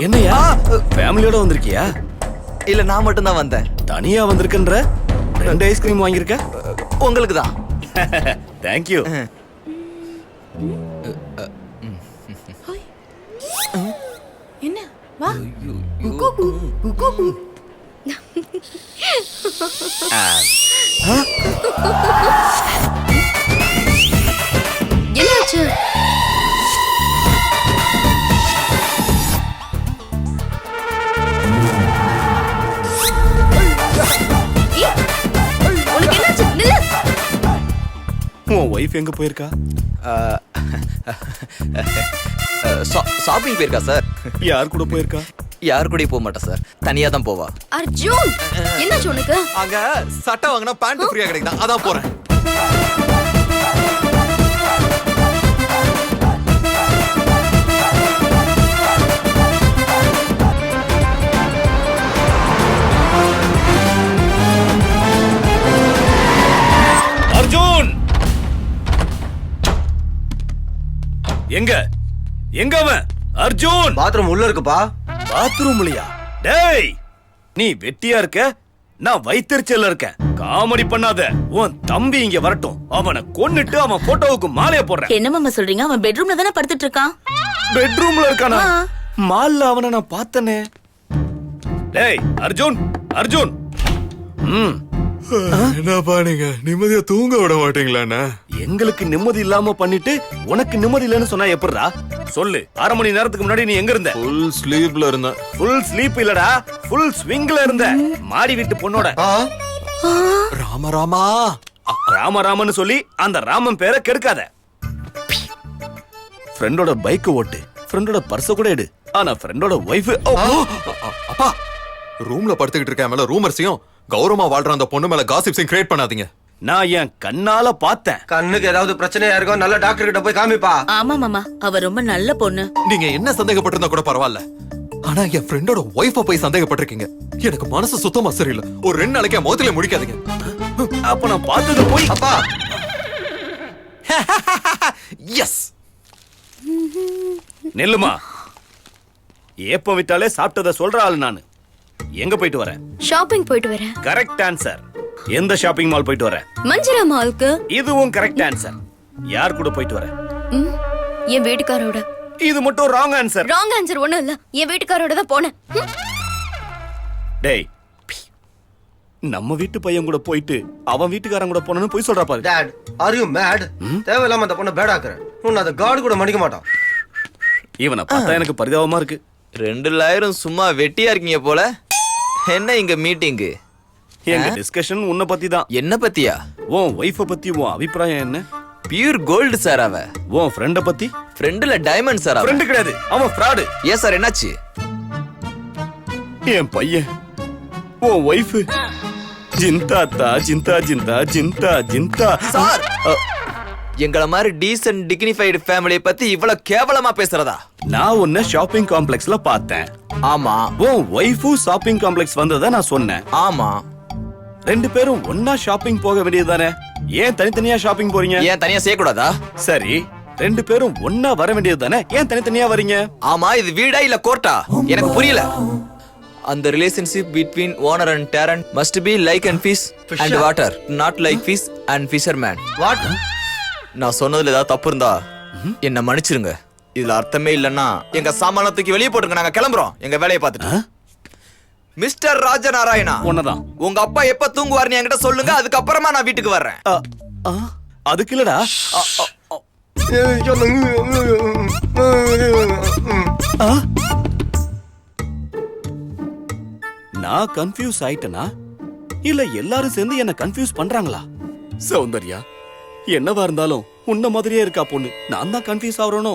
என்னையா ஃபேமிலியோட வந்திருக்கியா? இல்ல நான் மட்டும் தான் வந்தேன். தனியா வந்திருக்கன்ற? 2 ஐஸ்கிரீம் வாங்கியிருக்க? உங்களுக்கு தான். தேங்க்யூ. என்ன வா குகு குகு என்னாச்சு? உனக்கு என்னாச்சு? நில்லு. உன் ஒய்ஃப் எங்க போயிருக்கா? ஷாப்பிங் போயிருக்கா சார். யார் கூட போயிருக்கா? யார் கூட போக மாட்டா சார், தனியா தான் போவா. அர்ஜுன் என்னாச்சு உனக்கு? அங்க சட்டை வாங்கினா பேண்ட் ஃப்ரீயா கிடைக்குதா, அதான் போறேன். அர்ஜுன் எங்க எங்க அவன்? அர்ஜுன் பாத்ரூம் உள்ள இருக்குப்பா. பாத்ரூம்லயா? டேய் நீ வெட்டியா இருக்க, நான் வைத்தறிச்சல்ல இருக்கேன். காமெடி பண்ணாத. உன் தம்பி இங்க வரட்டும், அவனை கொன்னுட்டு அவன் போட்டோவுக்கு மாலைய போடுறேன். என்ன மாமா சொல்றீங்க? அவன் பெட்ரூம்ல தானே படுத்துட்டு இருக்கான். பெட்ரூம்ல இருக்கானா? மால்ல அவனை நான் பார்த்தனே. டேய் அர்ஜுன் அர்ஜுன். என்னப்பா நீங்க நிம்மதியா தூங்க விட மாட்டீங்களா? எங்களுக்கு நிம்மதி இல்லாம பண்ணிட்டு உனக்கு நிம்மதி இல்லைன்னு சொன்னா எப்படிடா? சொல்லு. 1/2 மணி நேரத்துக்கு முன்னாடி நீ எங்க இருந்த? ஃபுல் ஸ்லீப்ல இருந்தேன். ஃபுல் ஸ்லீப் இல்லடா, ஃபுல் ஸ்விங்ல இருந்த. மாடி வீட்டு பொண்ணோட. ராம ராமா ராமராமன்னு சொல்லி அந்த ராமன் பேரை கெடுக்காத. ஃப்ரெண்டோட பைக் ஓட்டு, ஃப்ரெண்டோட பர்ஸ கூட எடு. ஆனா ஃப்ரெண்டோட ஒய்ஃப். அப்பா ரூம்ல படுத்துக்கிட்டு இருக்க மேல ரூமர்ஸையும் கௌரவமா வாழ்ற அந்த பொண்ணு மேல காசிப்ஸையும் கிரியேட் பண்ணாதீங்க. நான் என் கண்ணால பார்த்தேன். கண்ணுக்கு ஏதாவது பிரச்சனையா இருக்கும், நல்ல டாக்டர் கிட்ட போய் காமிப்பா. ஆமா மாமா, அவ ரொம்ப நல்ல பொண்ணு. நீங்க என்ன சந்தேகப்பட்டிருந்தா கூட பரவாயில்ல, ஆனா என் ஃப்ரெண்டோட ஒய்ஃப போய் சந்தேகப்பட்டிருக்கீங்க. எனக்கு மனசு சுத்தமா சரியில்லை. ஒரு 2 நாளைக்கு மோதிலே முடிக்காதீங்க. அப்ப நான் பார்த்தது போய். அப்பா எஸ் நெல்லுமா, ஏப்பம் விட்டாலே சாப்பிட்டத சொல்ற ஆளு நானு. எங்க போயிட்டு வரேன்? ஷாப்பிங் போயிட்டு வரேன். Correct answer. எந்த ஷாப்பிங் மால் போயிட்டு வரேன்? மஞ்சிரா மால்க்கு. இதுவும் கரெக்ட் ஆன்சர். யார் கூட போயிட்டு வரேன்? என் வீட்டுக்காரோட. இது மட்டும் ராங் ஆன்சர். ராங் ஆன்சர் ஒண்ணும் இல்ல, என் வீட்டுக்காரோட தான் போனேன். டேய், நம்ம வீட்டு பையன் கூட போயிட்டு அவன் வீட்டுக்காரன் கூட போனன்னு போய் சொல்றா பாரு. Dad are you mad? தேவையில்லாம அந்த பொண்ணை பேட் ஆக்குறேன். உன்னை அந்த கார்டு கூட மடிக்க மாட்டான். இவனை பார்த்தா எனக்கு பரிதாபமா இருக்கு. 2 லாயரும் சும்மா வெட்டியா இருக்கீங்க போல. என்ன இங்க மீட்டிங்கு? எங்க டிஸ்கஷன் உன்னை பத்தி தான். என்ன பத்தியா? உன் ஒய்ஃப பத்தி உன் அபிப்பிராயம் என்ன? பியூர் கோல்டு சார் அவ. உன் ஃப்ரெண்ட பத்தி? ஃப்ரெண்டுல டைமண்ட் சார் அவ. ஃப்ரெண்ட் கிடையாது, அவன் ஃப்ராடு. ஏன் சார் என்னாச்சு? என் பையன் உன் ஒய்ஃப் ஜிந்தாத்தா ஜிந்தா ஜிந்தா ஜிந்தா ஜிந்தா. சார் எங்கள மாதிரி டீசன்ட் டிக்னிஃபைடு ஃபேமிலியை பத்தி இவ்வளவு கேவலமா பேசுறதா? நான் உன்னை ஷாப்பிங் காம்ப்ளெக்ஸ்ல பார்த்தேன். ஆமா. உன் ஒய்ஃபும் ஷாப்பிங் காம்ப்ளெக்ஸ் வந்ததை நான் சொன்னேன். ஆமா. 2 பேரும் ஒன்னா ஷாப்பிங் போக வேண்டியதுதானே? ஏன் தனித்தனியா ஷாப்பிங் போறீங்க? ஏன் தனியா செய்ய கூடாதா? சரி, 2 பேரும் ஒன்னா வர வேண்டியதுதானே? ஏன் தனித்தனியா வரீங்க? ஆமா, இது வீடா இல்ல கோர்ட்டா? எனக்கு புரியல. அந்த relationship between owner and tenant must be like and fish and water, not like fish and fisherman. What? நான் சொன்னதுல ஏதாவது தப்பு இருந்தா என்ன மன்னிச்சிருங்க. இதுல அர்த்தமே இல்லன்னா எங்க சாமானத்துக்கு வெளியே போட்டுங்க, நாங்க கிளம்புறோம் எங்க வேலையை பார்த்துட்டு. மிஸ்டர் ராஜநாராயணா, உன்னதான். உங்க அப்பா எப்ப தூங்குவார்னு என்கிட்ட சொல்லுங்க, அதுக்கப்புறமா நான் வீட்டுக்கு வர்றேன். அதுக்கு இல்லடா. நான் கன்ஃபியூஸ் ஆயிட்டனா இல்ல எல்லாரும் சேர்ந்து என்ன கன்ஃபியூஸ் பண்றாங்களா? சௌந்தர்யா, என்னவா இருந்தாலும் உன்ன மாதிரியே இருக்கா பொண்ணு. நான் தான் கன்ஃபியூஸ் ஆவறனோ?